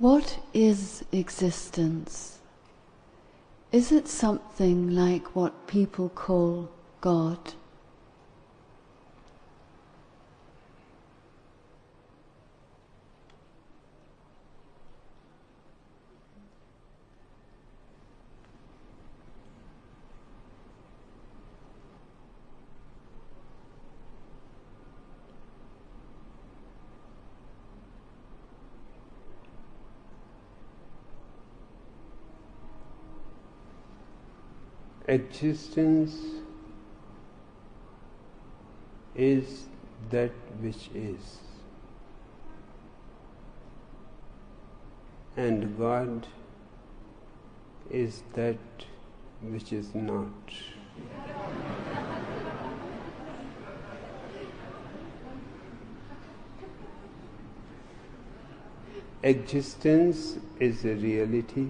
What is existence? Is it something like what people call God? Existence is that which is, and God is that which is not. Existence is a reality,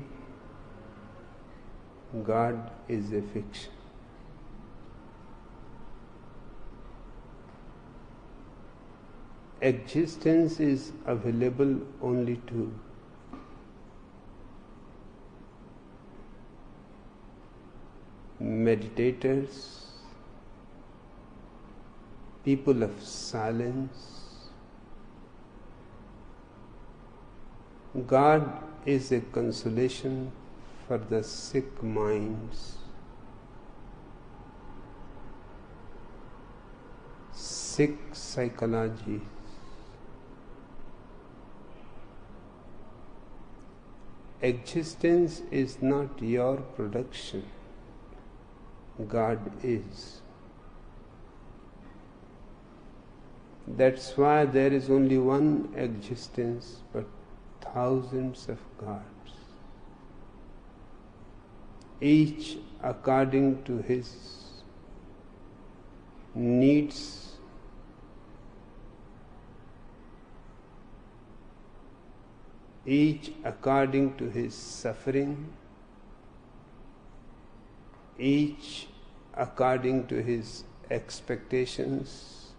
God is a fiction. Existence is available only to meditators, people of silence. God is a consolation for the sick minds, sick psychologies. Existence is not your production, God is. That's why there is only one existence, but thousands of gods, each according to his needs, each according to his suffering, each according to his expectations,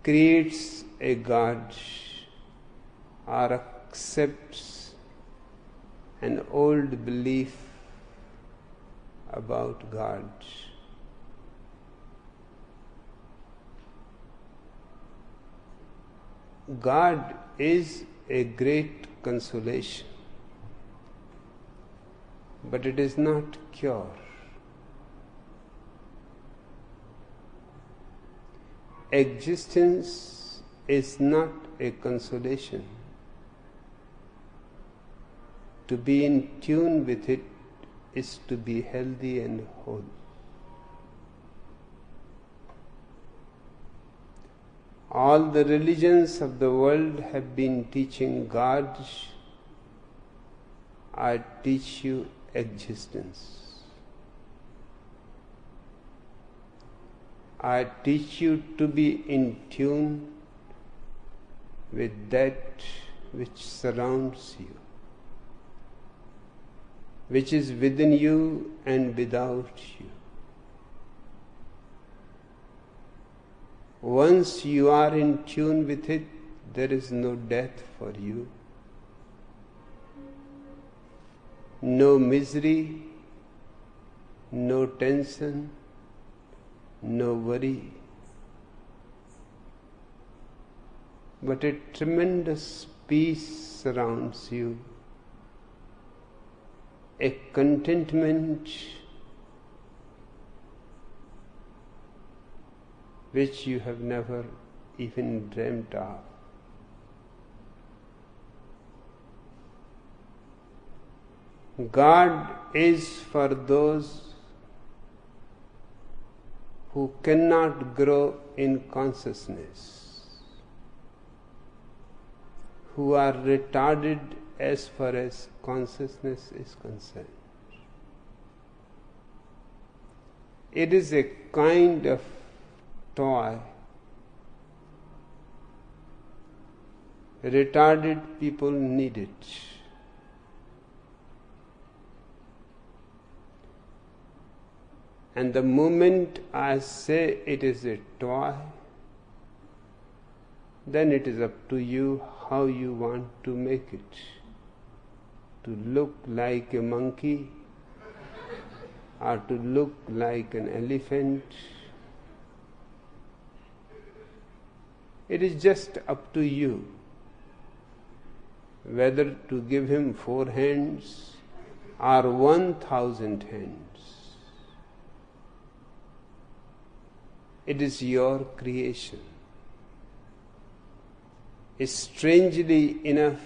creates a God or accepts an old belief about God. God is a great consolation, but it is not cure. Existence is not a consolation. To be in tune with it is to be healthy and whole. All the religions of the world have been teaching God. I teach you existence. I teach you to be in tune with that which surrounds you, which is within you and without you. Once you are in tune with it, there is no death for you, no misery, no tension, no worry, but a tremendous peace surrounds you, a contentment which you have never even dreamt of. God is for those who cannot grow in consciousness, who are retarded as far as consciousness is concerned. It is a kind of toy. Retarded people need it. And the moment I say it is a toy, then it is up to you how you want to make it. to look like a monkey or to look like an elephant. It is just up to you whether to give him 4 hands or 1,000 hands. It is your creation. Strangely enough,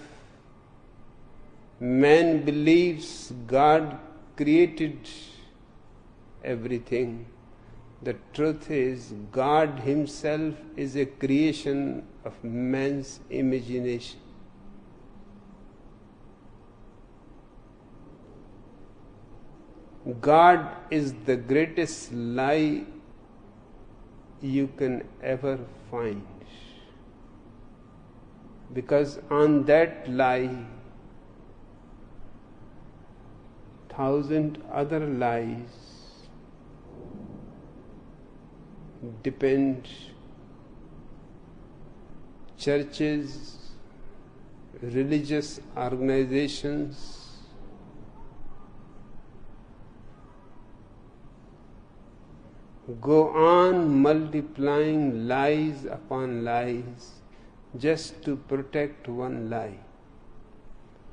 man believes God created everything. The truth is, God himself is a creation of man's imagination. God is the greatest lie you can ever find, because on that lie 1,000 other lies depend. Churches, religious organizations, go on multiplying lies upon lies just to protect one lie.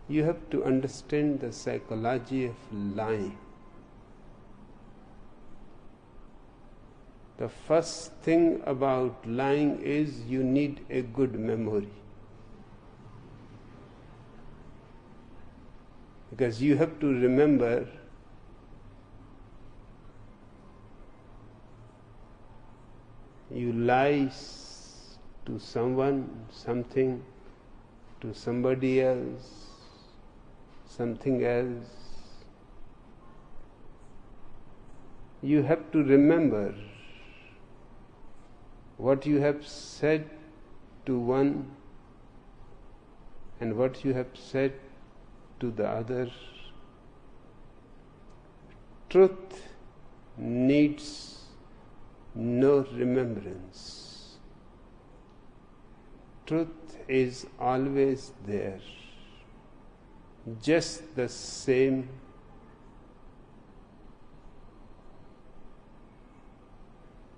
You have to understand the psychology of lying. The first thing about lying is you need a good memory. Because you have to remember you lie to someone, something, to somebody else, something else. You have to remember what you have said to one and what you have said to the other. Truth needs no remembrance. Truth is always there, just the same.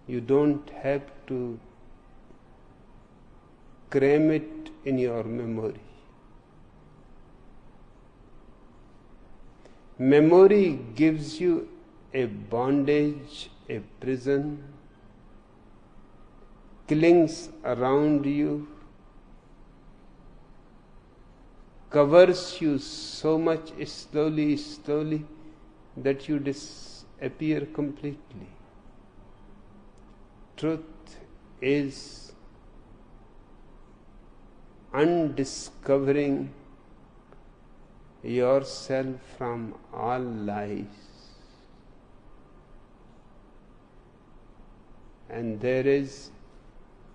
You don't have to cram it in your memory. Memory gives you a bondage, a prison, clings around you, covers you so much slowly that you disappear completely. Truth is undiscovering yourself from all lies. And there is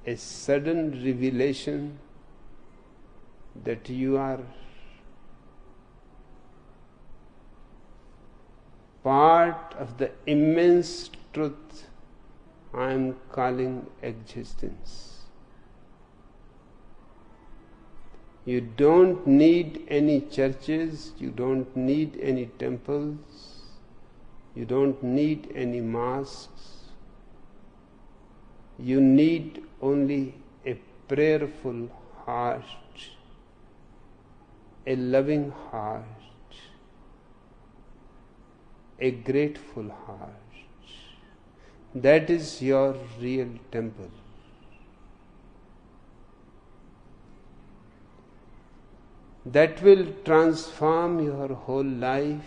a sudden revelation that you are part of the immense truth I am calling existence. You don't need any churches, you don't need any temples, you don't need any mosques. You need only a prayerful heart, a loving heart, a grateful heart. That is your real temple. That will transform your whole life.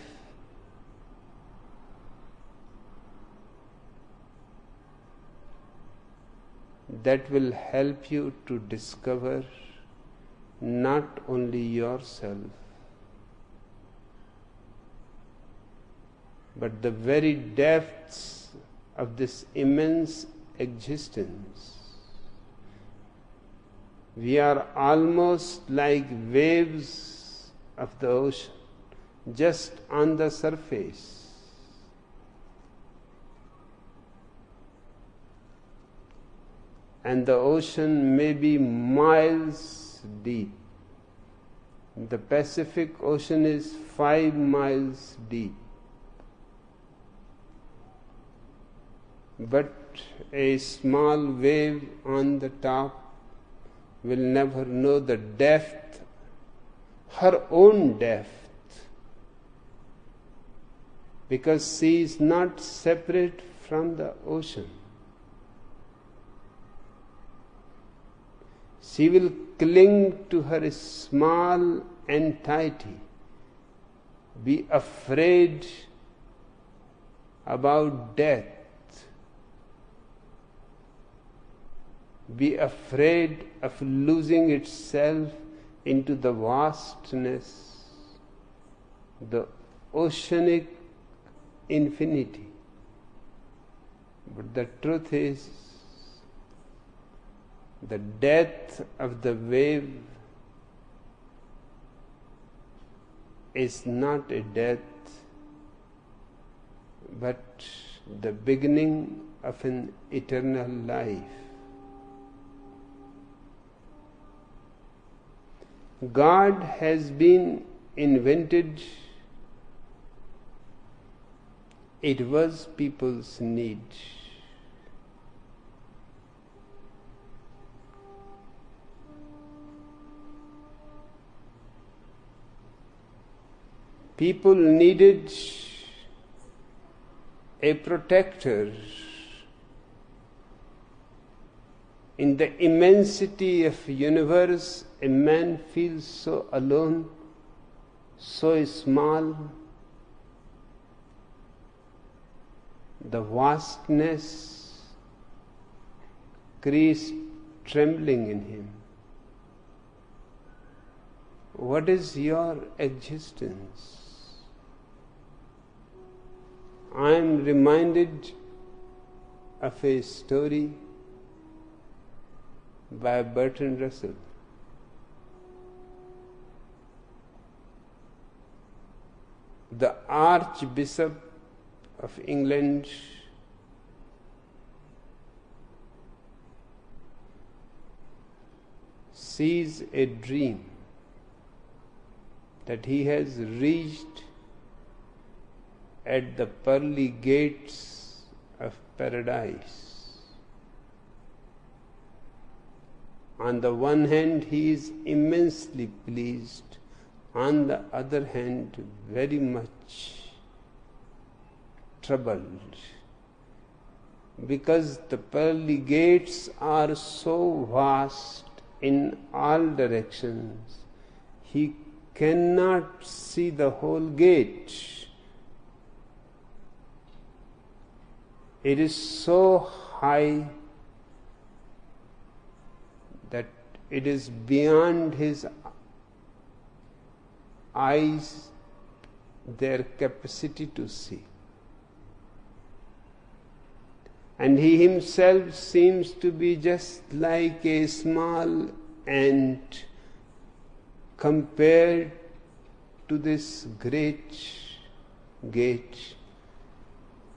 That will help you to discover not only yourself, but the very depths of this immense existence. We are almost like waves of the ocean, just on the surface. And the ocean may be miles deep. The Pacific Ocean is 5 miles deep. But a small wave on the top will never know the depth, her own depth, because she is not separate from the ocean. She will cling to her small entity, be afraid about death, be afraid of losing itself into the vastness, the oceanic infinity. But the truth is, the death of the wave is not a death, but the beginning of an eternal life. God has been invented. It was people's need. People needed a protector. In the immensity of the universe, a man feels so alone, so small. The vastness creates trembling in him. What is your existence? I am reminded of a story by Bertrand Russell. The Archbishop of England sees a dream that he has reached at the pearly gates of paradise. On the one hand, he is immensely pleased. On the other hand, very much troubled, because the pearly gates are so vast in all directions, he cannot see the whole gate. It is so high that it is beyond his eyes, their capacity to see. And he himself seems to be just like a small ant compared to this great gate.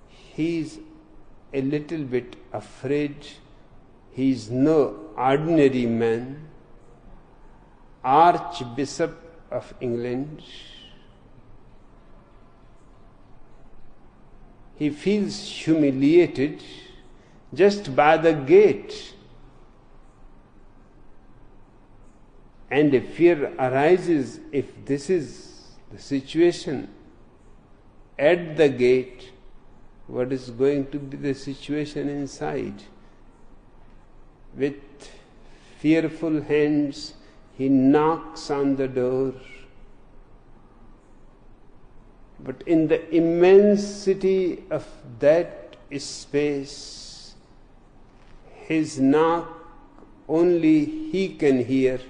He is a little bit afraid. He is no ordinary man. Archbishop of England. He feels humiliated just by the gate. And a fear arises, if this is the situation at the gate, what is going to be the situation inside? With fearful hands, he knocks on the door. But in the immensity of that space, his knock only he can hear.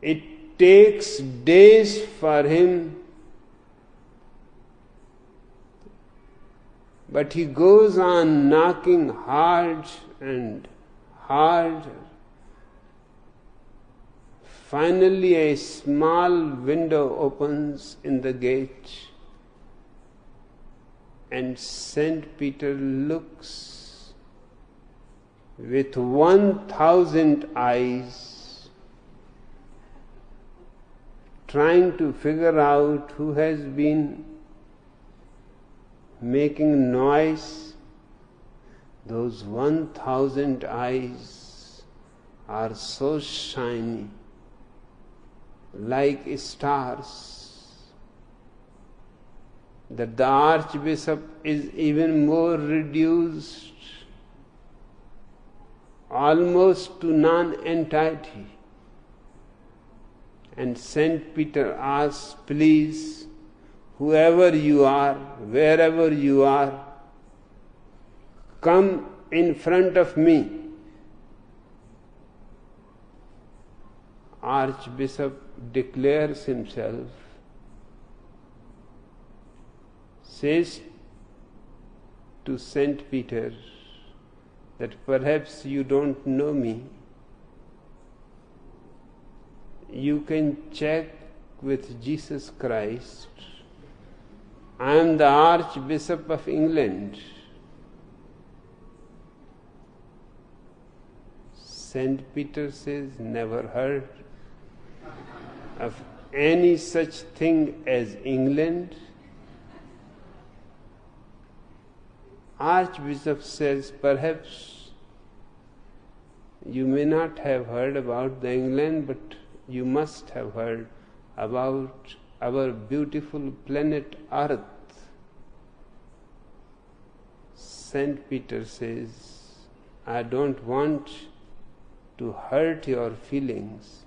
It takes days for him, but he goes on knocking hard and harder. Finally, a small window opens in the gate, and Saint Peter looks with 1,000 eyes, trying to figure out who has been making noise. Those 1,000 eyes are so shiny, like stars, that the Archbishop is even more reduced, almost to non-entity. And Saint Peter asks, please, whoever you are, wherever you are, come in front of me. Archbishop declares himself, says to Saint Peter that perhaps you don't know me. You can check with Jesus Christ. I am the Archbishop of England. Saint Peter says, never heard of any such thing as England. Archbishop says, perhaps you may not have heard about the England, but you must have heard about our beautiful planet Earth. Saint Peter says, I don't want to hurt your feelings,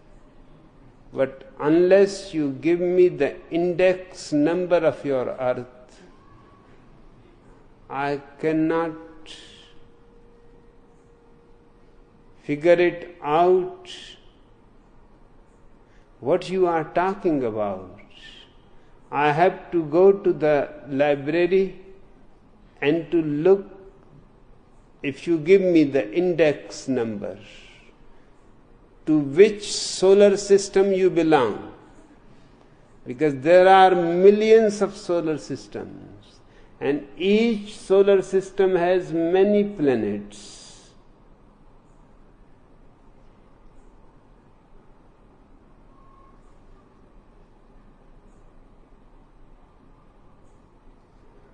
but unless you give me the index number of your earth, I cannot figure it out what you are talking about. I have to go to the library and to look if you give me the index number to which solar system you belong, because there are millions of solar systems and each solar system has many planets.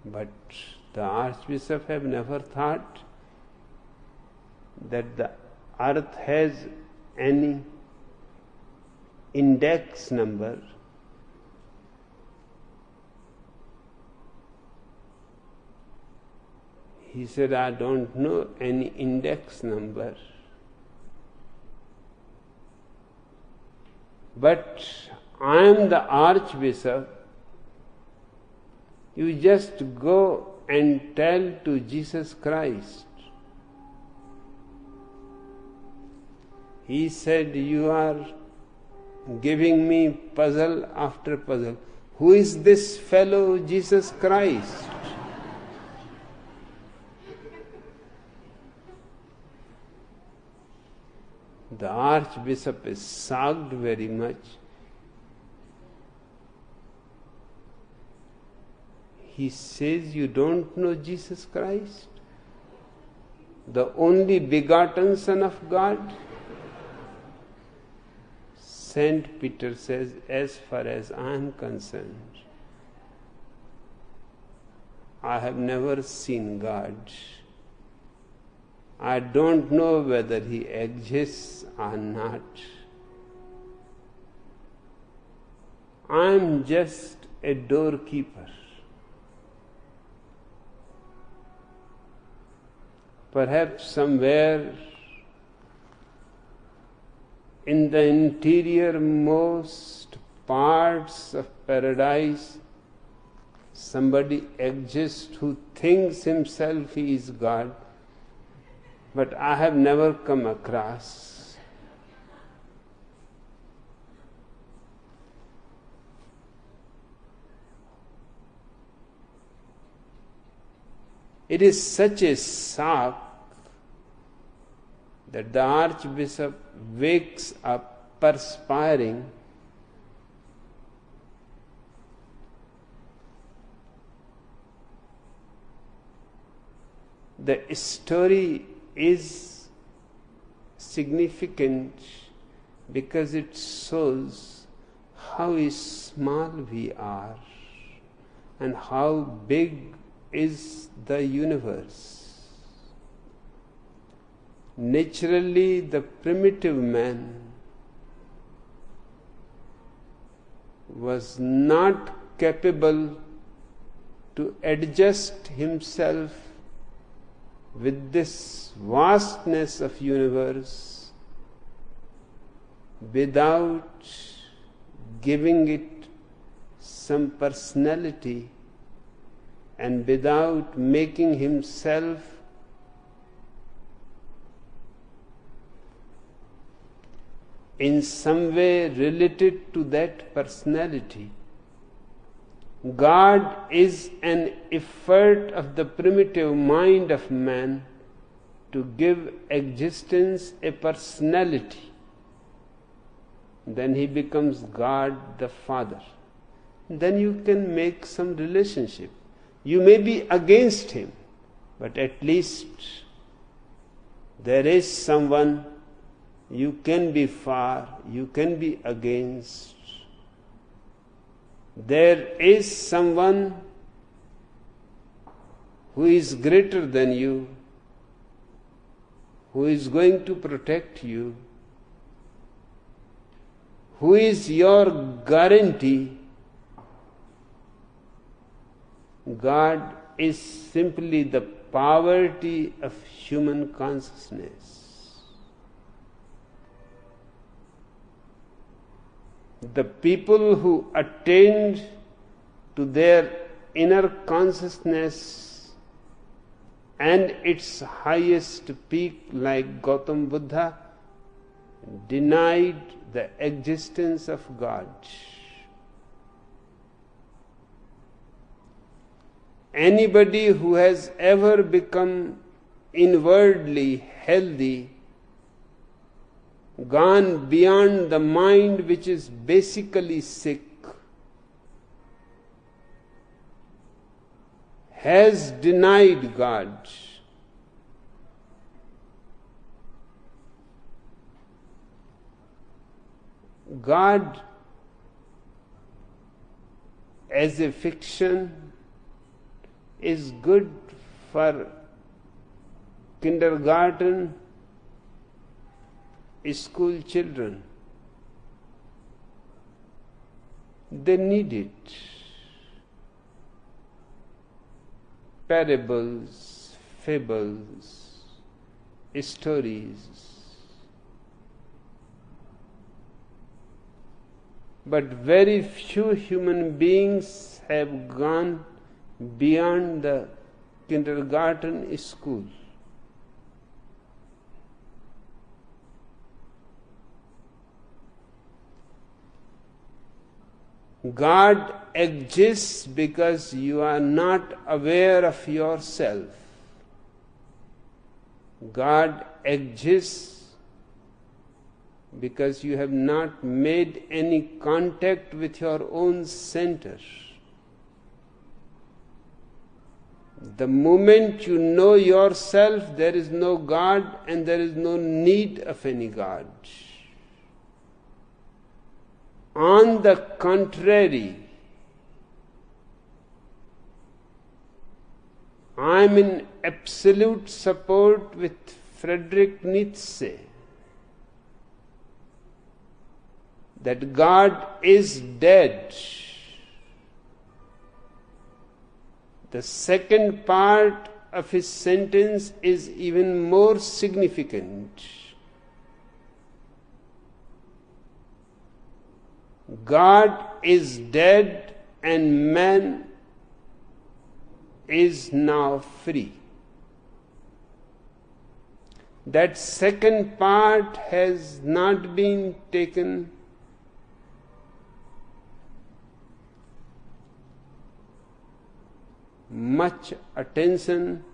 But the Archbishop have never thought that the earth has any index number. He said, I don't know any index number. But I am the Archbishop. You just go and tell to Jesus Christ. He said, you are giving me puzzle after puzzle. Who is this fellow Jesus Christ? The Archbishop is shocked very much. He says, you don't know Jesus Christ, the only begotten Son of God? Saint Peter says, as far as I am concerned, I have never seen God. I don't know whether He exists or not. I am just a doorkeeper. Perhaps somewhere in the interiormost parts of paradise, somebody exists who thinks himself he is God, but I have never come across. It is such a shock that the Archbishop wakes up perspiring. The story is significant because it shows how small we are and how big is the universe. Naturally, the primitive man was not capable to adjust himself with this vastness of universe without giving it some personality and without making himself in some way related to that personality. God is an effort of the primitive mind of man to give existence a personality. Then he becomes God the Father. Then you can make some relationship. You may be against him, but at least there is someone you can be for, you can be against. There is someone who is greater than you, who is going to protect you, who is your guarantee. God is simply the poverty of human consciousness. The people who attained to their inner consciousness and its highest peak, like Gautam Buddha, denied the existence of God. Anybody who has ever become inwardly healthy, gone beyond the mind which is basically sick, has denied God. God as a fiction is good for kindergarten school children. They need it. Parables, fables, stories. But very few human beings have gone beyond the kindergarten school. God exists because you are not aware of yourself. God exists because you have not made any contact with your own center. The moment you know yourself, there is no God and there is no need of any God. On the contrary, I am in absolute support with Friedrich Nietzsche that God is dead. The second part of his sentence is even more significant. God is dead and man is now free. That second part has not been taken much attention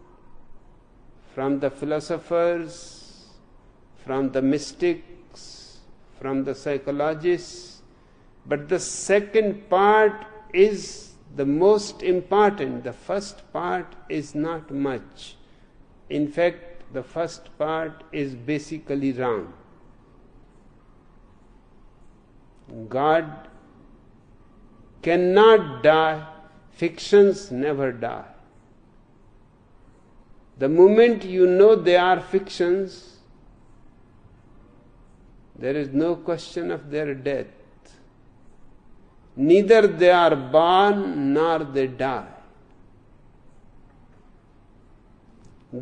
from the philosophers, from the mystics, from the psychologists. But the second part is the most important. The first part is not much. In fact, the first part is basically wrong. God cannot die, fictions never die. The moment you know they are fictions, there is no question of their death. Neither they are born nor they die.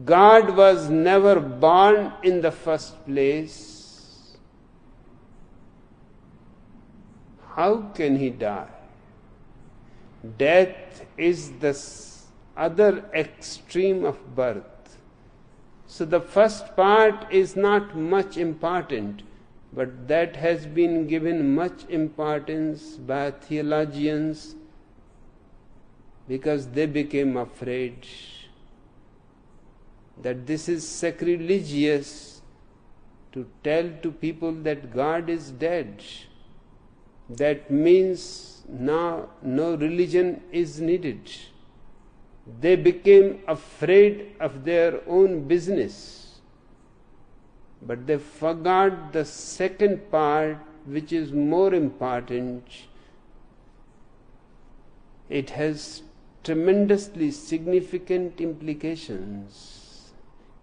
God was never born in the first place. How can he die? Death is the other extreme of birth. So the first part is not much important, but that has been given much importance by theologians because they became afraid that this is sacrilegious to tell to people that God is dead. That means now no religion is needed. They became afraid of their own business. But they forgot the second part, which is more important. It has tremendously significant implications.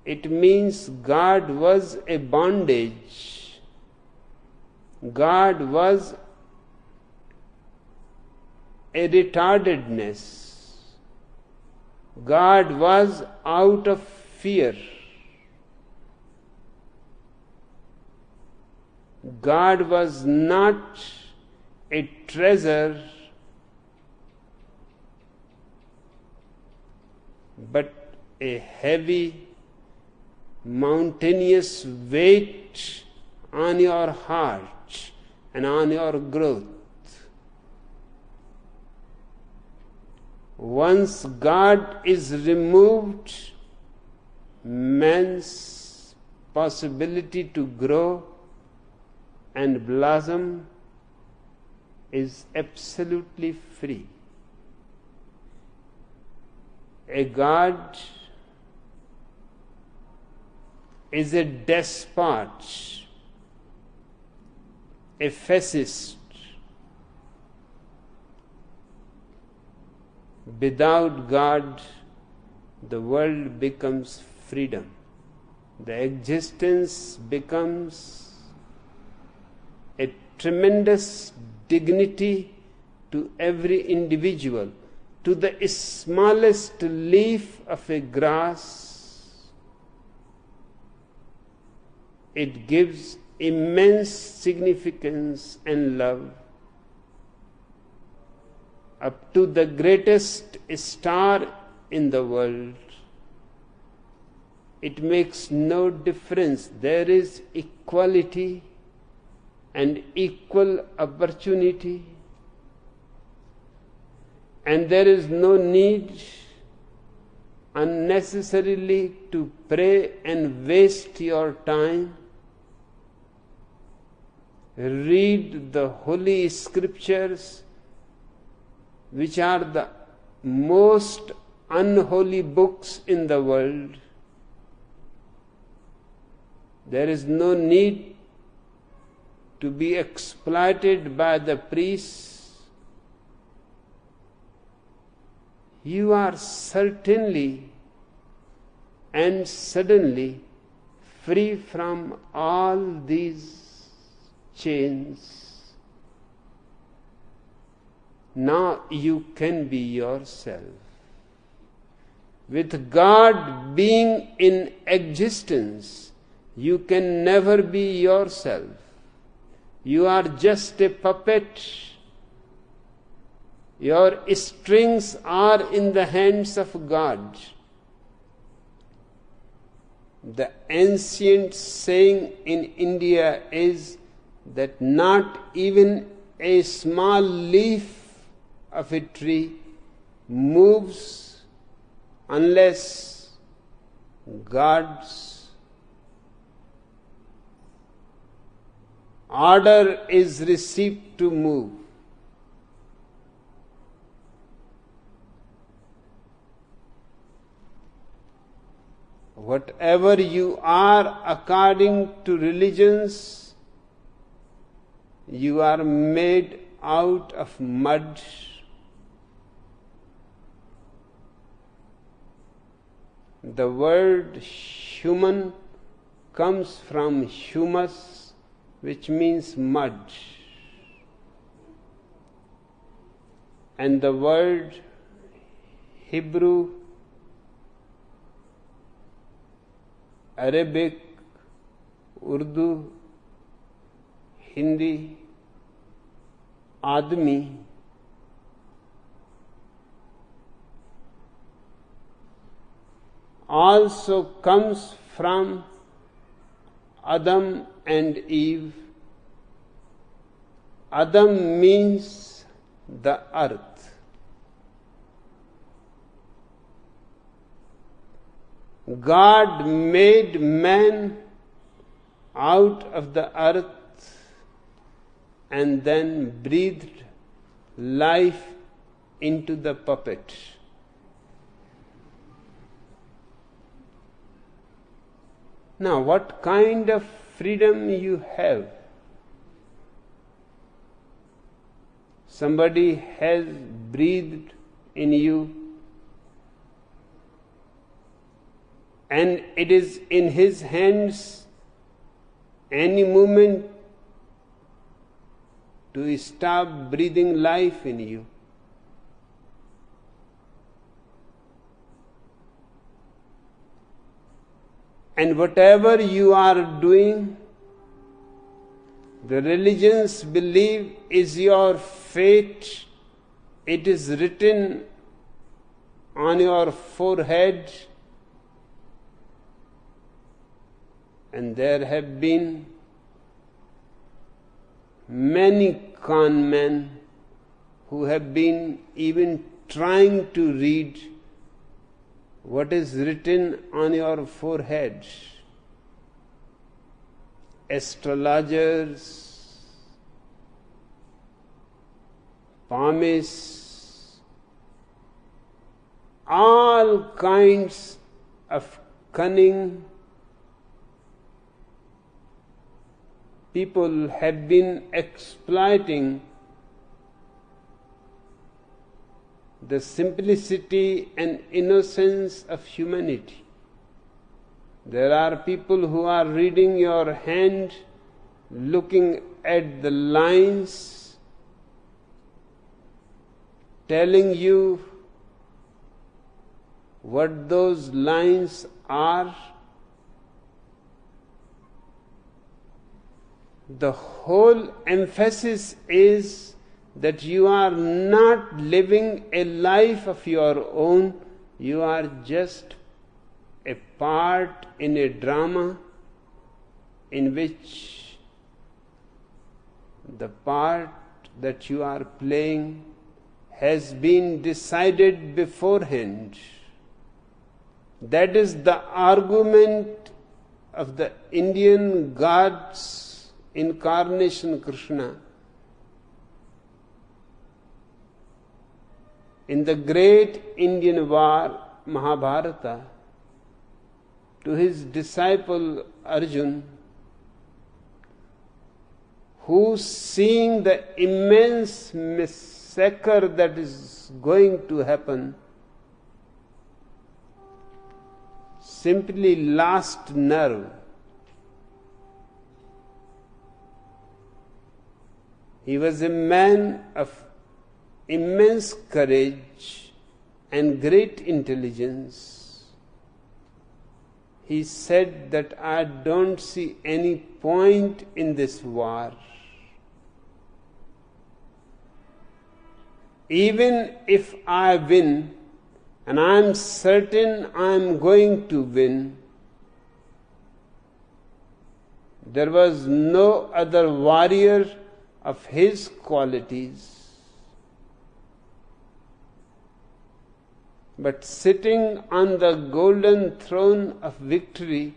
It means God was a bondage. God was a retardedness. God was out of fear. God was not a treasure, but a heavy, mountainous weight on your heart and on your growth. Once God is removed, man's possibility to grow and blossom is absolutely free. A God is a despot, a fascist. Without God, the world becomes freedom. The existence becomes a tremendous dignity to every individual. To the smallest leaf of a grass, it gives immense significance and love. Up to the greatest star in the world, it makes no difference. There is equality and equal opportunity, and there is no need unnecessarily to pray and waste your time. Read the Holy Scriptures, which are the most unholy books in the world. There is no need to be exploited by the priests. You are certainly and suddenly free from all these chains. Now you can be yourself. With God being in existence, you can never be yourself. You are just a puppet. Your strings are in the hands of God. The ancient saying in India is that not even a small leaf of a tree moves unless God's order is received to move. whatever you are according to religions, you are made out of mud. The word human comes from humus, which means mud. And the word Hebrew, Arabic, Urdu, Hindi, Admi, also comes from Adam and Eve. Adam means the earth. God made man out of the earth and then breathed life into the puppet. Now, what kind of freedom you have? Somebody has breathed in you, and it is in his hands any moment to stop breathing life in you. And whatever you are doing, the religions believe is your fate. It is written on your forehead. And there have been many con men who have been even trying to read what is written on your forehead. Astrologers, palmists, all kinds of cunning people have been exploiting the simplicity and innocence of humanity. There are people who are reading your hand, looking at the lines, telling you what those lines are. The whole emphasis is that you are not living a life of your own, you are just a part in a drama in which the part that you are playing has been decided beforehand. That is the argument of the Indian God's incarnation Krishna. In the great Indian war, Mahabharata, to his disciple Arjun, who, seeing the immense massacre that is going to happen, simply lost nerve. He was a man of immense courage and great intelligence. He said that I don't see any point in this war. Even if I win, and I am certain I am going to win, there was no other warrior of his qualities. But sitting on the golden throne of victory,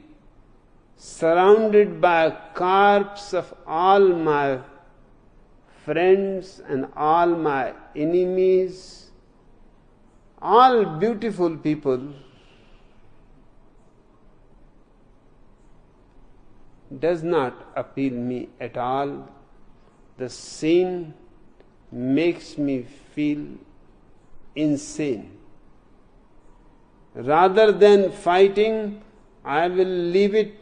surrounded by a corpse of all my friends and all my enemies, all beautiful people, does not appeal me at all. The scene makes me feel insane. Rather than fighting, I will leave it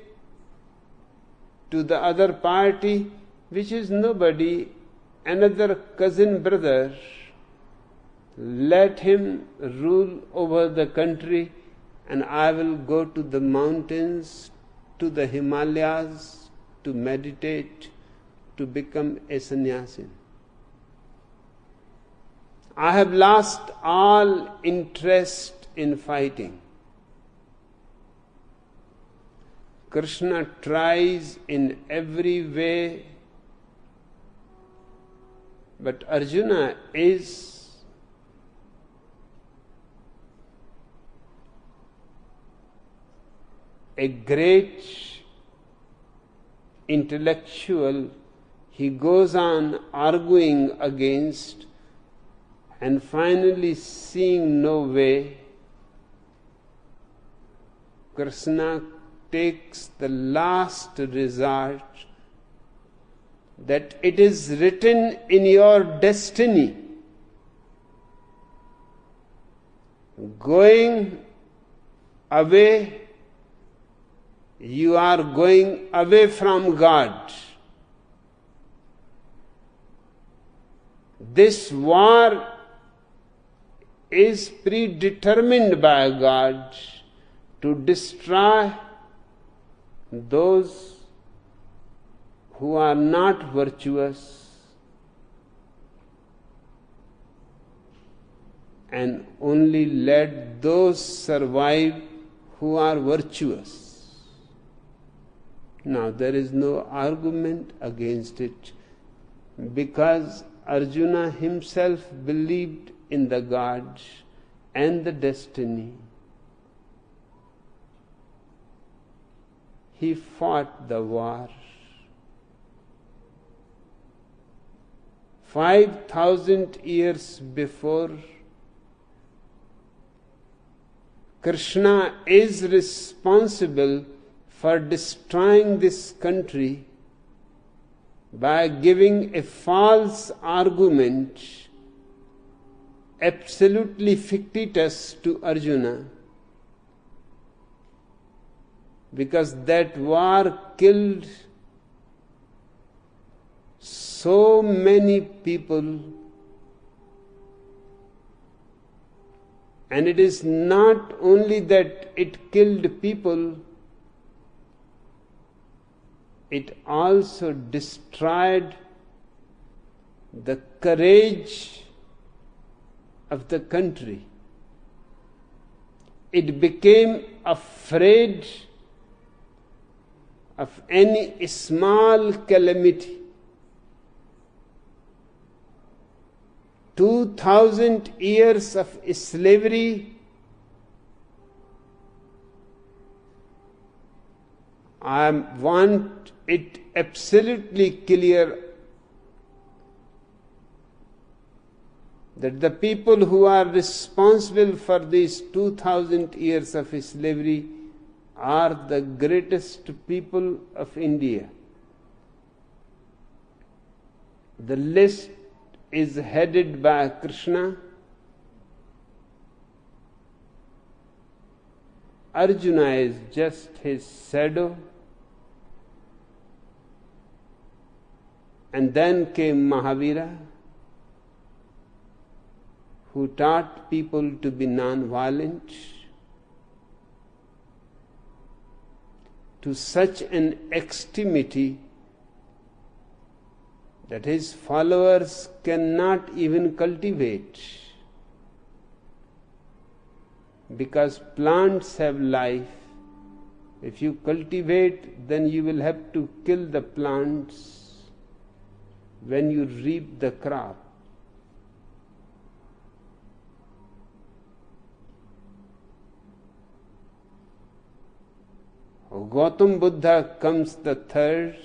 to the other party, which is nobody, another cousin brother. Let him rule over the country, and I will go to the mountains, to the Himalayas, to meditate, to become a sannyasin. I have lost all interest in fighting. Krishna tries in every way, but Arjuna is a great intellectual. He goes on arguing against, and finally seeing no way, Krishna takes the last resort, that it is written in your destiny. Going away, you are going away from God. This war is predetermined by God to destroy those who are not virtuous and only let those survive who are virtuous. Now, there is no argument against it, because Arjuna himself believed in the gods and the destiny. He fought the war. 5,000 years before, Krishna is responsible for destroying this country by giving a false argument, absolutely fictitious, to Arjuna, because that war killed so many people. And it is not only that it killed people, it also destroyed the courage of the country. It became afraid of any small calamity. 2,000 years of slavery, I want it absolutely clear that the people who are responsible for these 2,000 years of slavery are the greatest people of India. The list is headed by Krishna. Arjuna is just his shadow. And then came Mahavira, who taught people to be non-violent to such an extremity that his followers cannot even cultivate, because plants have life. If you cultivate, then you will have to kill the plants when you reap the crop. Gautam Buddha comes the third,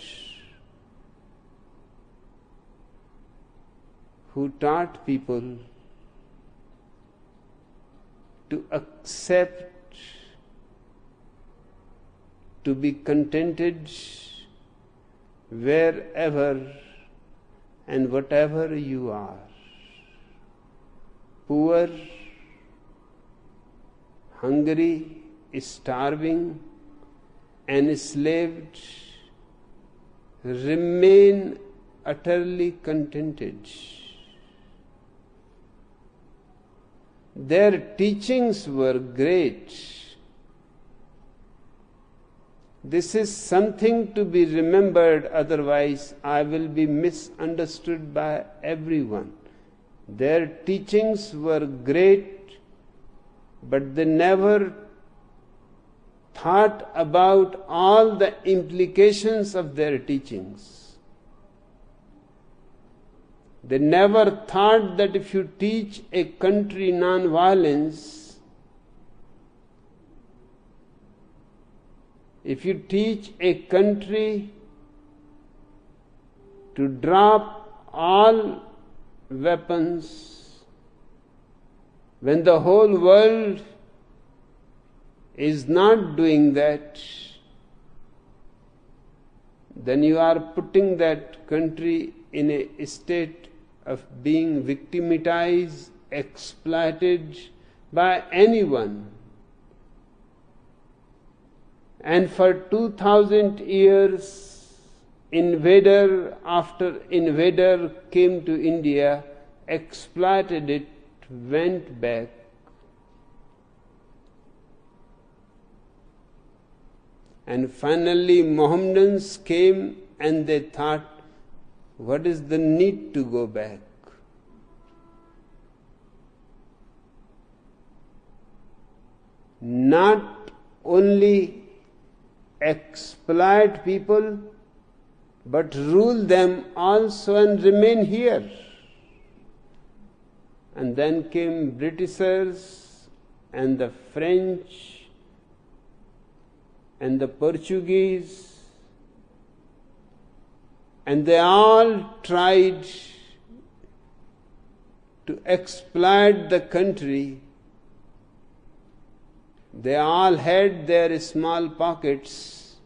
who taught people to accept, to be contented wherever and whatever you are. Poor, hungry, starving, enslaved, remain utterly contented. Their teachings were great. This is something to be remembered, otherwise I will be misunderstood by everyone. Their teachings were great, but they never thought about all the implications of their teachings. They never thought that if you teach a country non-violence, if you teach a country to drop all weapons, when the whole world is not doing that, then you are putting that country in a state of being victimized, exploited by anyone. And for 2000 years, invader after invader came to India, exploited it, went back. And finally Mohammedans came and they thought, what is the need to go back? Not only exploit people, but rule them also and remain here. And then came Britishers and the French and the Portuguese, and they all tried to exploit the country. They all had their small pockets.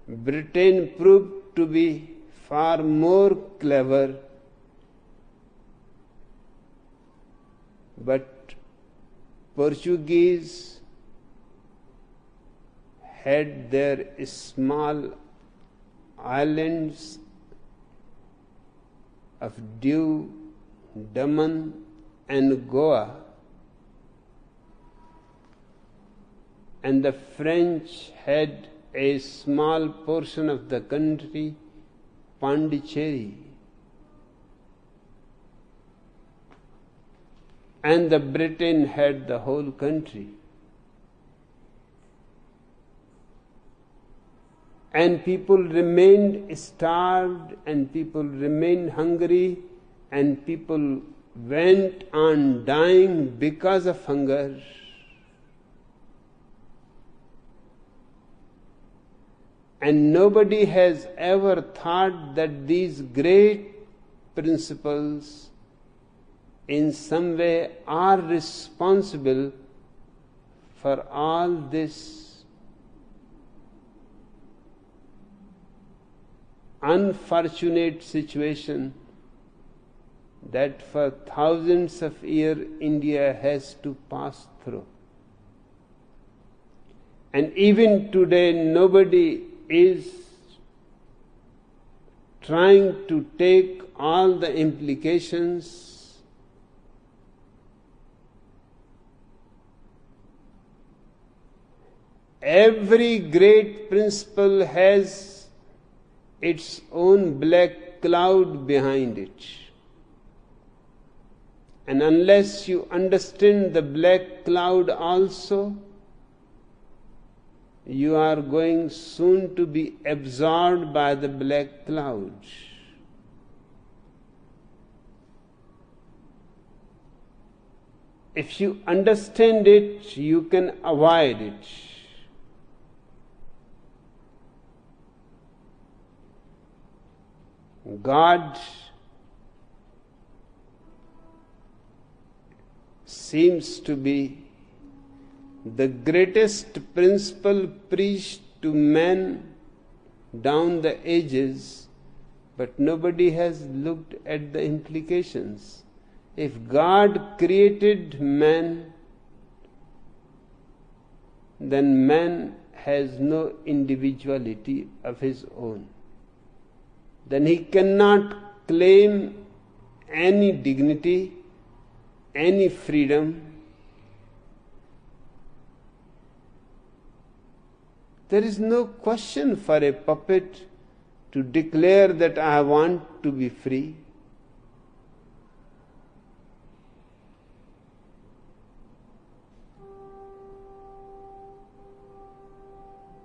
Britain proved to be far more clever, but Portuguese had their small islands of Diu, Daman and Goa, and the French had a small portion of the country, Pondicherry, and the Britain had the whole country. And people remained starved, and people remained hungry, and people went on dying because of hunger. And nobody has ever thought that these great principles in some way are responsible for all this unfortunate situation that for thousands of years India has to pass through. And even today nobody is trying to take all the implications. Every great principle has its own black cloud behind it. And unless you understand the black cloud also, you are going soon to be absorbed by the black cloud. If you understand it, you can avoid it. God seems to be the greatest principle preached to men down the ages But nobody has looked at the implications. If God created man, then man has no individuality of his own. Then he cannot claim any dignity, any freedom. There is no question for a puppet to declare that I want to be free.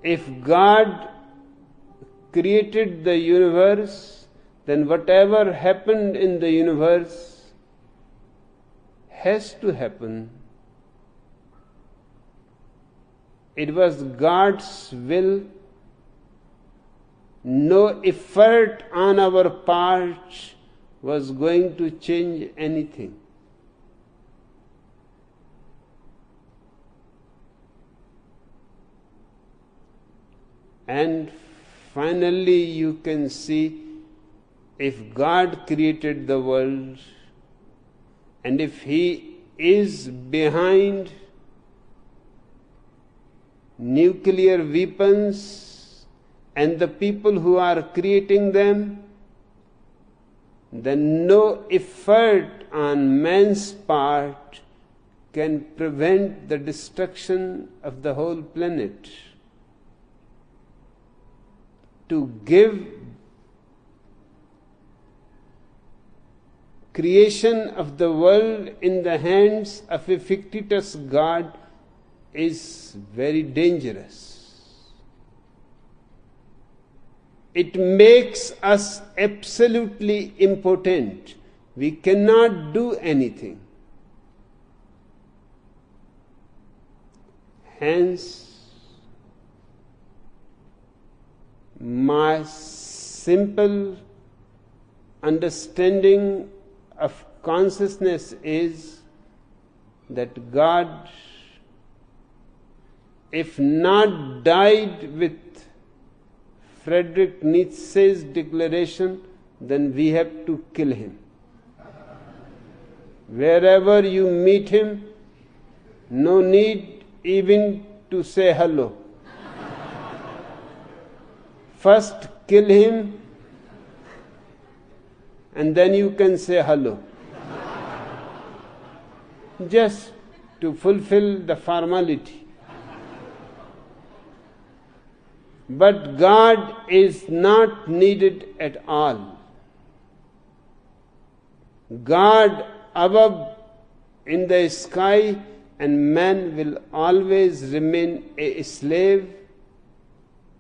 If God created the universe, then whatever happened in the universe has to happen. It was God's will. No effort on our part was going to change anything. And finally you can see, if God created the world, and if He is behind nuclear weapons and the people who are creating them, then no effort on man's part can prevent the destruction of the whole planet. To give creation of the world in the hands of a fictitious God is very dangerous. It makes us absolutely impotent. We cannot do anything. Hence, my simple understanding of consciousness is that God, if not died with Friedrich Nietzsche's declaration, then we have to kill him. Wherever you meet him, no need even to say hello. First kill him, and then you can say hello. Just to fulfill the formality. But God is not needed at all. God above in the sky, and man will always remain a slave,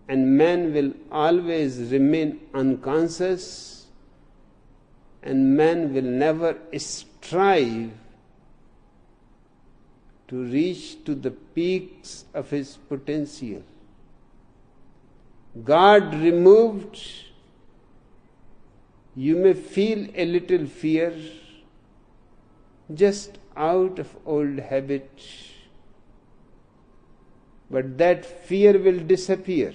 and man will always remain unconscious, and man will never strive to reach to the peaks of his potential. God removed, you may feel a little fear just out of old habit, but that fear will disappear.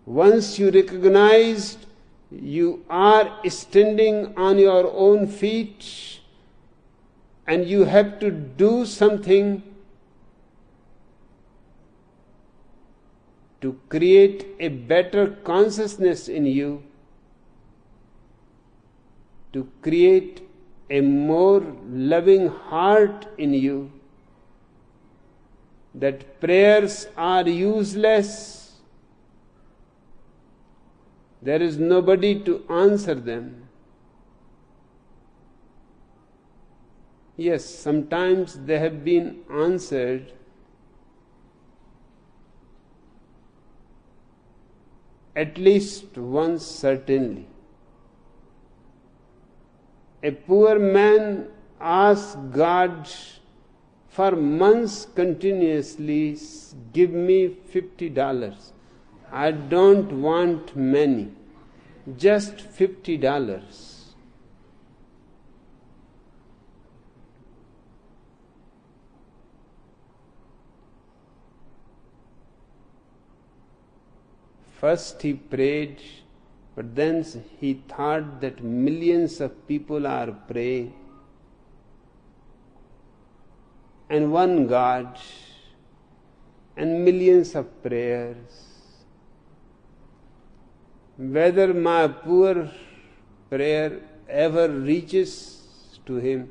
Once you recognize you are standing on your own feet and you have to do something to create a better consciousness in you, to create a more loving heart in you, that prayers are useless. There is nobody to answer them. Yes, sometimes they have been answered, at least once certainly. A poor man asked God for months continuously, give me $50. I don't want many, just $50. First he prayed, But then he thought that millions of people are praying, and one God, and millions of prayers. Whether my poor prayer ever reaches to him,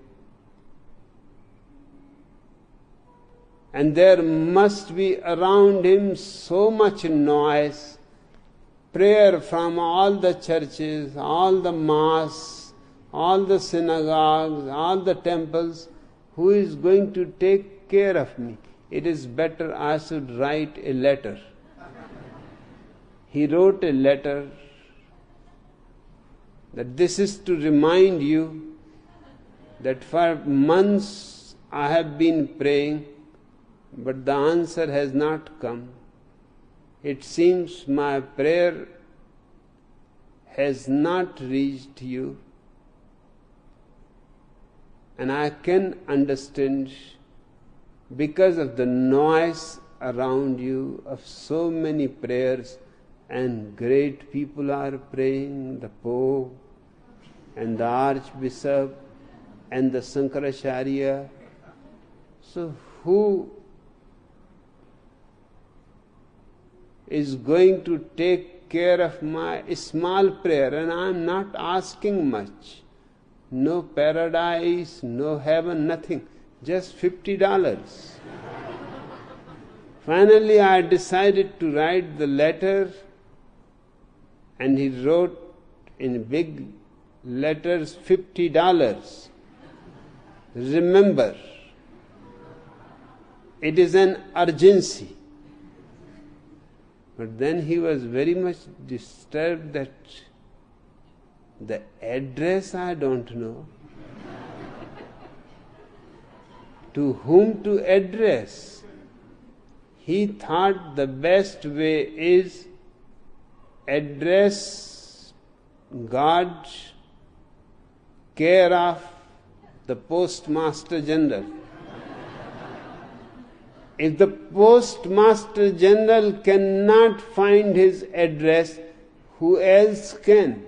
and there must be around him so much noise, prayer from all the churches, all the mosques, all the synagogues, all the temples. Who is going to take care of me? It is better I should write a letter. He wrote a letter that this is to remind you that for months I have been praying, but the answer has not come. It seems my prayer has not reached you, and I can understand because of the noise around you of so many prayers, and great people are praying, the Pope and the Archbishop and the Sankaracharya. So who is going to take care of my small prayer? And I am not asking much. No paradise, no heaven, nothing. Just $50. Finally, I decided to write the letter, and he wrote in big letters, $50. Remember, it is an urgency. But then he was very much disturbed that the address I don't know. To whom to address? He thought the best way is address God, care of the Postmaster General. If the Postmaster General cannot find his address, who else can?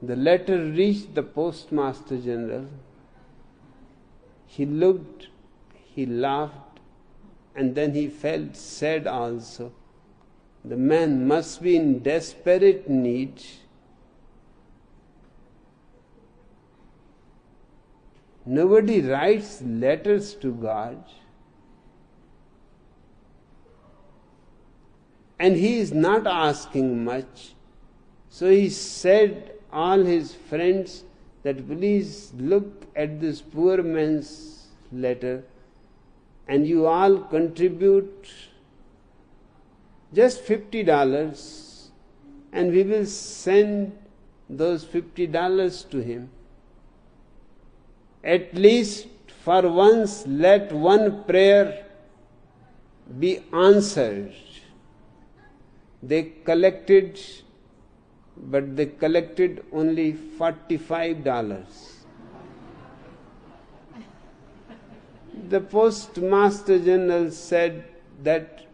The letter reached the Postmaster General. He looked, he laughed, and then he felt sad also. The man must be in desperate need. Nobody writes letters to God. And he is not asking much. So he said all his friends that please look at this poor man's letter, and you all contribute just $50, and we will send those $50 to him. At least for once let one prayer be answered. They collected, but they collected only $45. The Postmaster General said that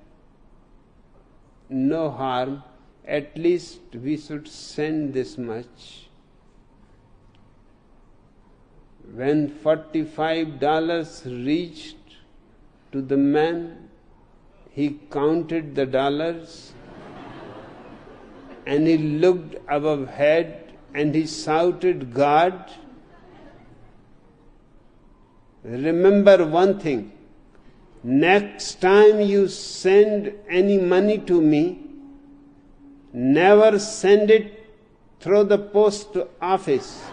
no harm, at least we should send this much. When $45 reached to the man, he counted the dollars, and he looked above head and he shouted, God, remember one thing, next time you send any money to me, never send it through the post office.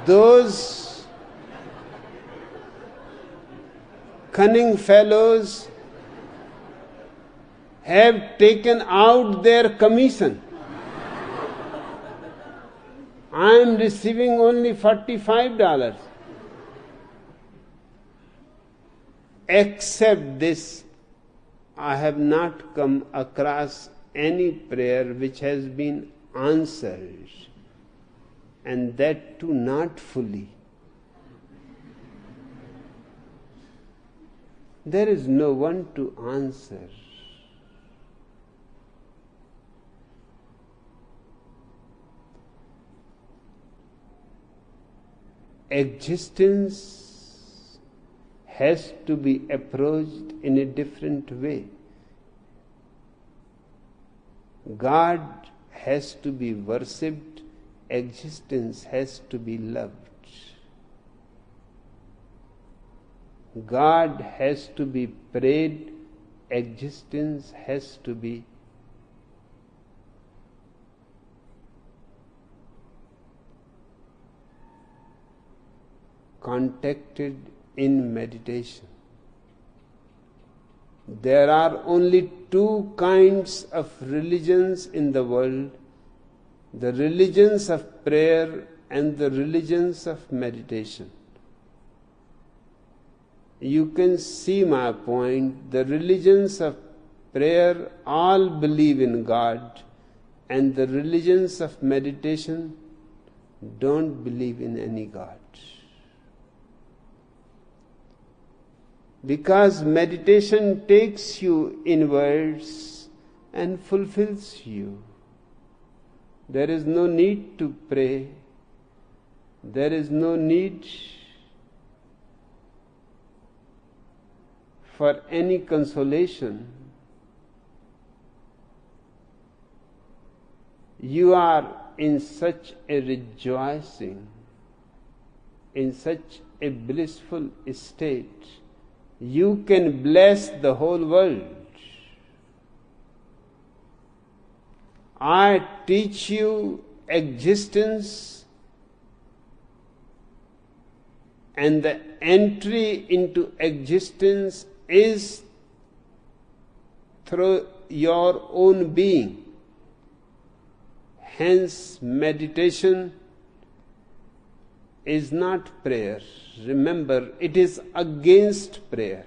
Those cunning fellows have taken out their commission. I am receiving only $45. Except this, I have not come across any prayer which has been answered, and that too not fully. There is no one to answer. Existence has to be approached in a different way. God has to be worshipped, existence has to be loved. God has to be prayed, existence has to be contacted in meditation. There are only two kinds of religions in the world: the religions of prayer and the religions of meditation. You can see my point. The religions of prayer all believe in God, and the religions of meditation don't believe in any God. Because meditation takes you inwards and fulfills you. There is no need to pray. There is no need for any consolation. You are in such a rejoicing, in such a blissful state, you can bless the whole world. I teach you existence, and the entry into existence is through your own being. Hence, meditation is not prayer. Remember, it is against prayer.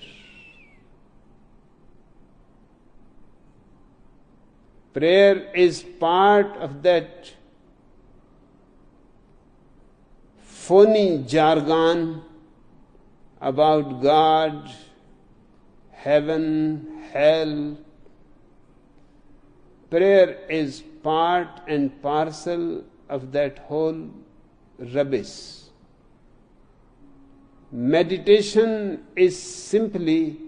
Prayer is part of that phony jargon about God, heaven, hell. Prayer is part and parcel of that whole rubbish. Meditation is simply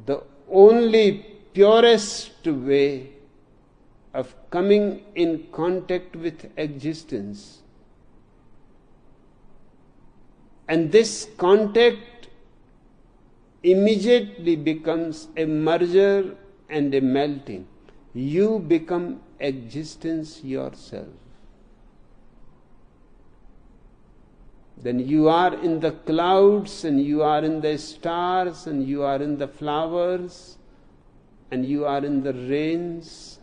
the only purest way of coming in contact with existence. And this contact immediately becomes a merger and a melting. You become existence yourself. Then you are in the clouds, and you are in the stars, and you are in the flowers, and you are in the rains.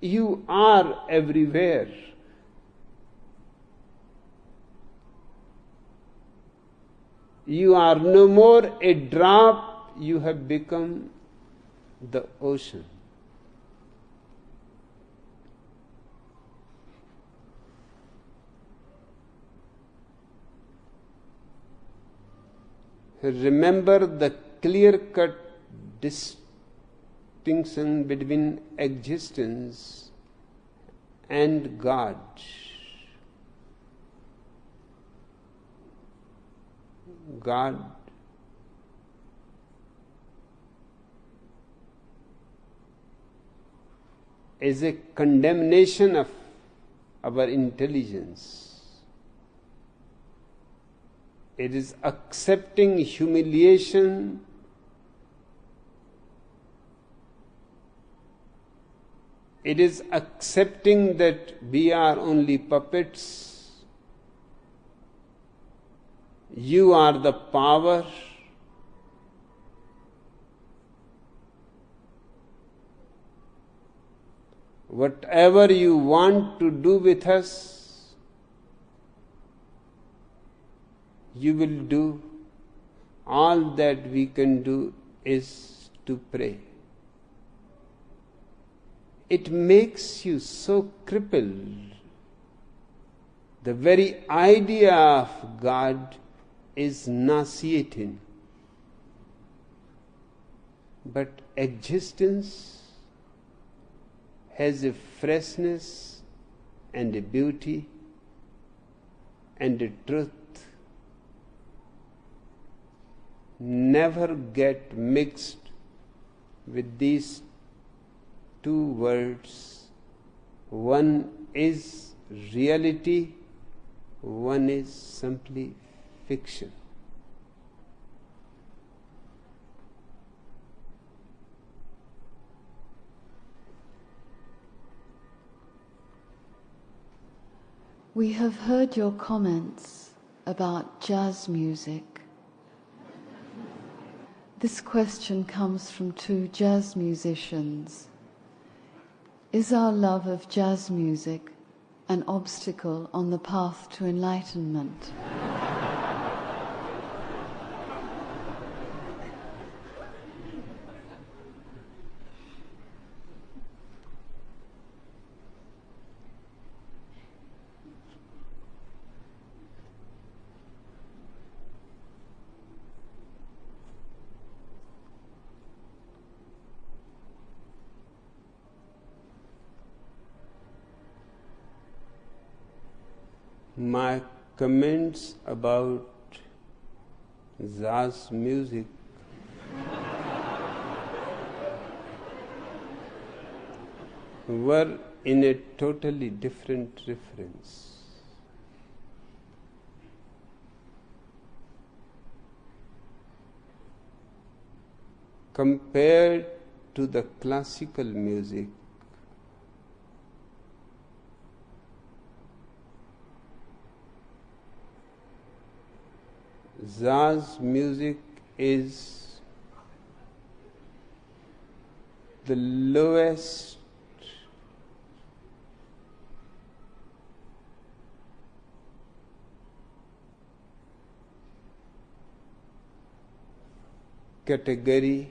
You are everywhere. You are no more a drop, you have become the ocean. Remember the clear-cut distinction between existence and God. God is a condemnation of our intelligence. It is accepting humiliation. It is accepting that we are only puppets. You are the power. Whatever you want to do with us, you will do. All that we can do is to pray. It makes you so crippled. The very idea of God is nauseating. But existence has a freshness and a beauty and a truth. Never get mixed with these two words. One is reality, one is simply fiction. We have heard your comments about jazz music. This question comes from two jazz musicians. Is our love of jazz music an obstacle on the path to enlightenment? My comments about jazz music were in a totally different reference. Compared to the classical music, jazz music is the lowest category,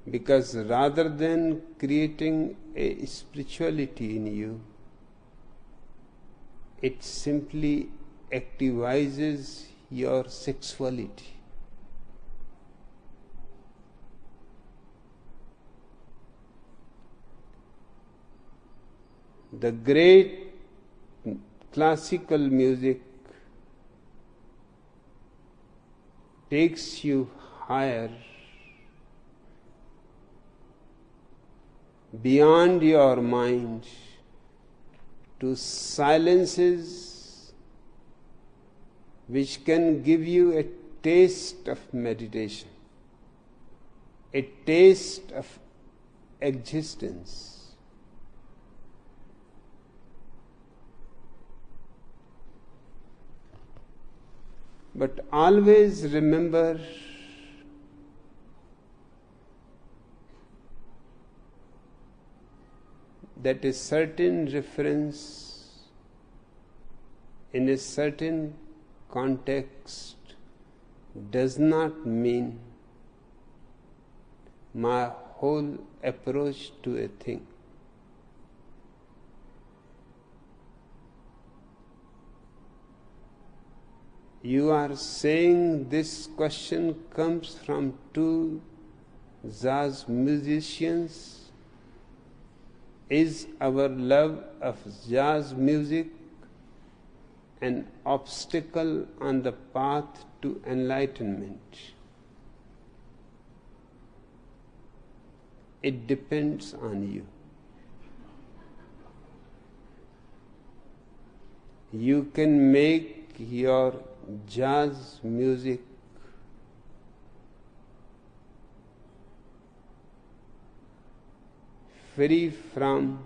because rather than creating a spirituality in you, it simply activizes your sexuality. The great classical music takes you higher, beyond your mind, to silences which can give you a taste of meditation, a taste of existence. But always remember that a certain reference in a certain context does not mean my whole approach to a thing. You are saying this question comes from two jazz musicians. Is our love of jazz music an obstacle on the path to enlightenment? It depends on you. You can make your jazz music free from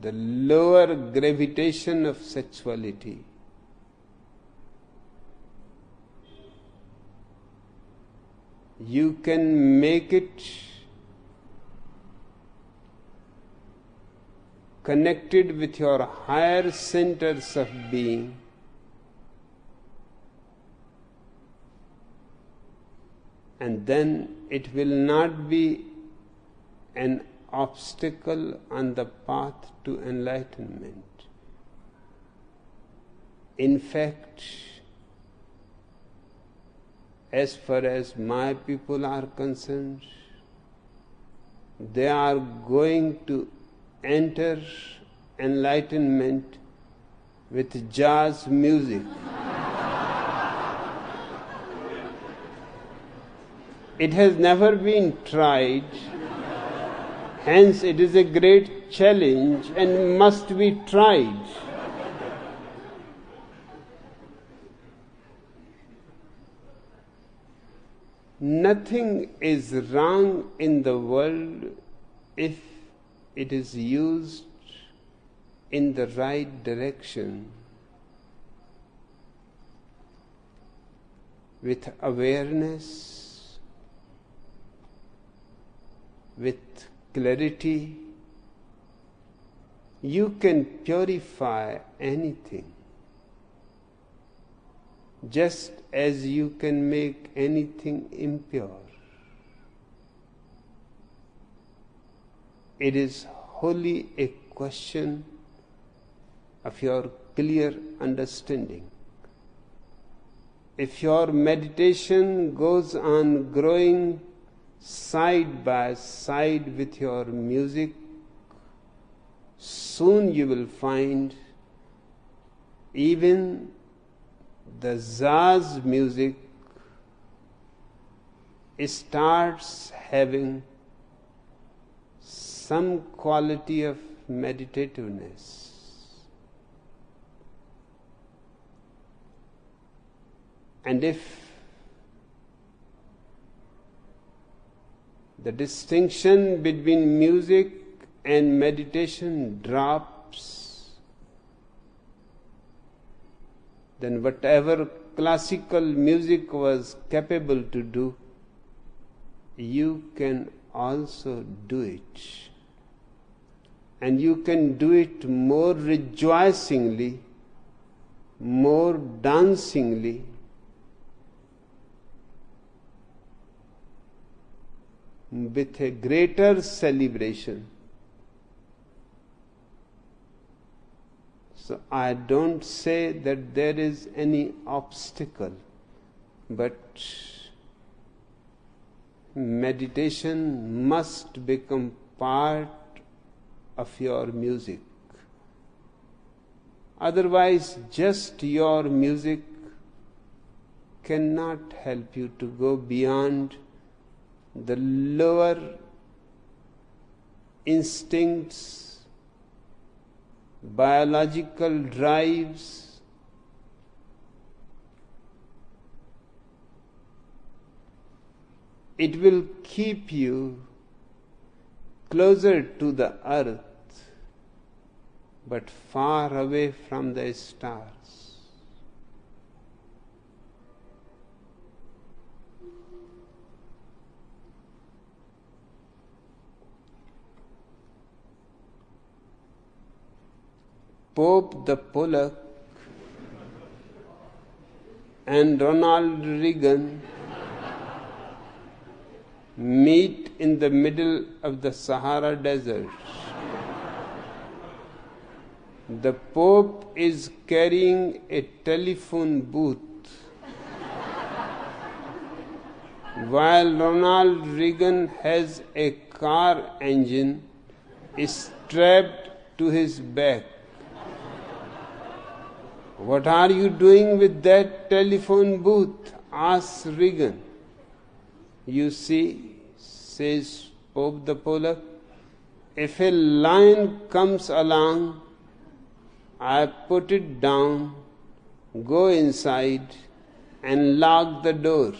the lower gravitation of sexuality. You can make it connected with your higher centers of being, and then it will not be an obstacle on the path to enlightenment. In fact, as far as my people are concerned, they are going to enter enlightenment with jazz music. It has never been tried, hence it is a great challenge and must be tried. Nothing is wrong in the world if it is used in the right direction, with awareness, with clarity. You can purify anything, just as you can make anything impure. It is wholly a question of your clear understanding. If your meditation goes on growing side by side with your music, soon you will find even the jazz music starts having some quality of meditativeness. And if the distinction between music and meditation drops, then whatever classical music was capable to do, you can also do it. And you can do it more rejoicingly, more dancingly, with a greater celebration. So I don't say that there is any obstacle, but meditation must become part of your music. Otherwise, just your music cannot help you to go beyond the lower instincts, biological drives. It will keep you closer to the earth, but far away from the stars. Pope the Pollock and Ronald Reagan meet in the middle of the Sahara Desert. The Pope is carrying a telephone booth, while Ronald Reagan has a car engine strapped to his back. "What are you doing with that telephone booth?" asks Reagan. "You see," says Pope the Pollock, "if a lion comes along, I put it down, go inside, and lock the door.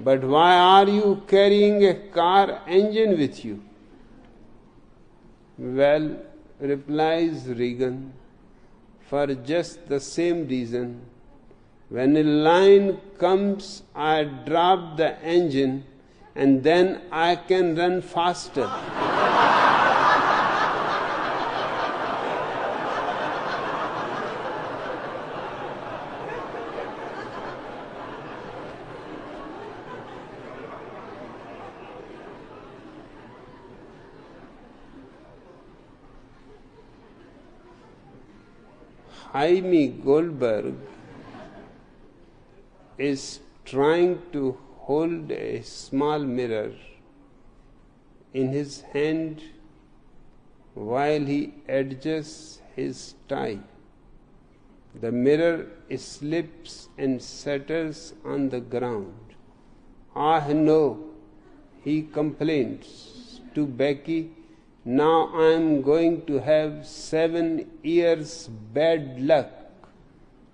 But why are you carrying a car engine with you?" "Well," replies Reagan, "for just the same reason. When a lion comes, I drop the engine and then I can run faster." Jaime Goldberg is trying to hold a small mirror in his hand while he adjusts his tie. The mirror slips and settles on the ground. Ah no, he complains to Becky, now I am going to have 7 years bad luck.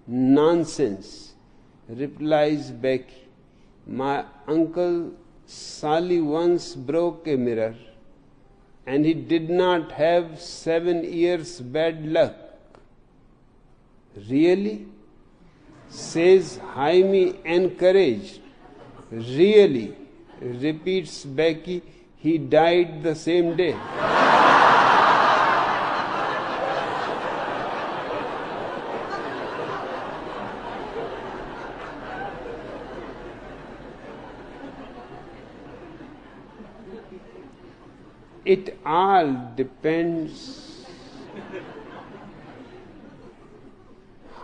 Nonsense, replies Becky. My uncle Sally once broke a mirror and he did not have 7 years bad luck. Really? Says Jaime encouraged. Really? Repeats Becky. He died the same day. It all depends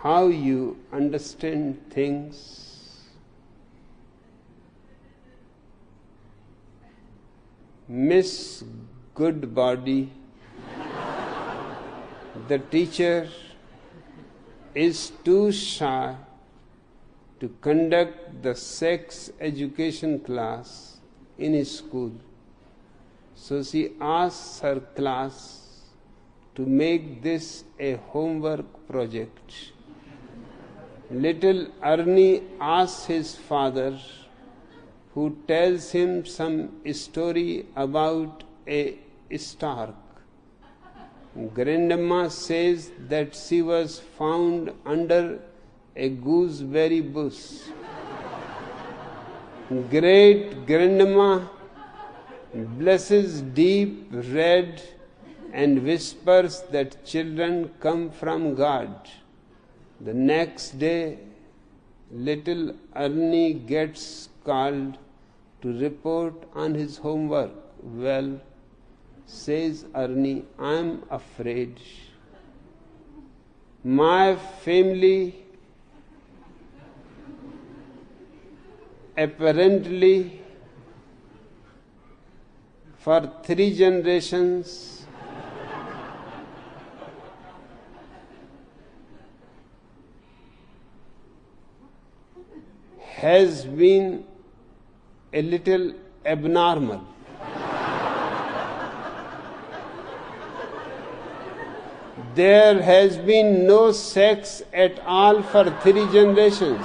how you understand things. Miss Goodbody, the teacher, is too shy to conduct the sex education class in his school. So she asks her class to make this a homework project. Little Ernie asks his father, who tells him some story about a stork. Grandma says that she was found under a gooseberry bush. Great grandma blushes deep red and whispers that children come from God. The next day, little Ernie gets called to report on his homework. Well, says Ernie, I'm afraid my family apparently for 3 generations has been a little abnormal. There has been no sex at all for 3 generations.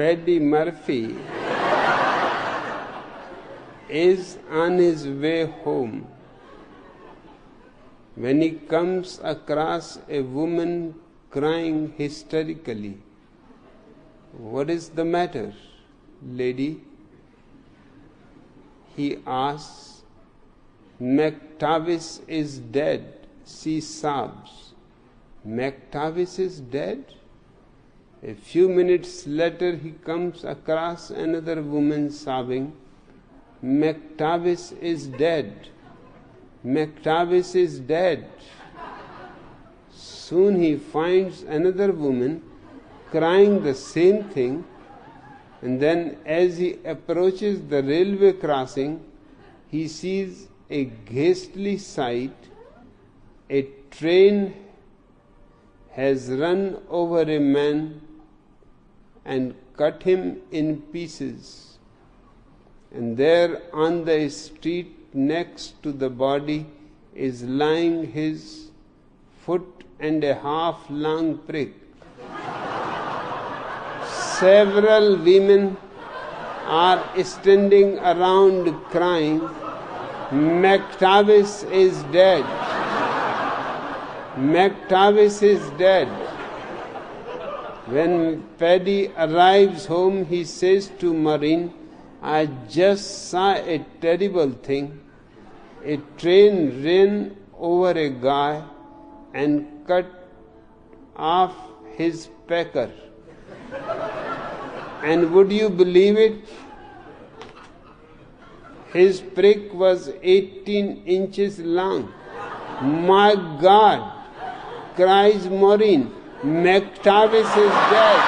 Paddy Murphy is on his way home when he comes across a woman crying hysterically. "What is the matter, lady?" he asks. "McTavish is dead," she sobs. "McTavish is dead?" A few minutes later he comes across another woman sobbing, "McTavish is dead. McTavish is dead." Soon he finds another woman crying the same thing, and then as he approaches the railway crossing, he sees a ghastly sight. A train has run over a man and cut him in pieces. And there on the street next to the body is lying his 1.5 foot long prick. Several women are standing around crying, "McTavish is dead. McTavish is dead." When Paddy arrives home, he says to Maureen, "I just saw a terrible thing. A train ran over a guy and cut off his pecker. And would you believe it? His prick was 18 inches long." "My God," cries Maureen, "McTavish is dead."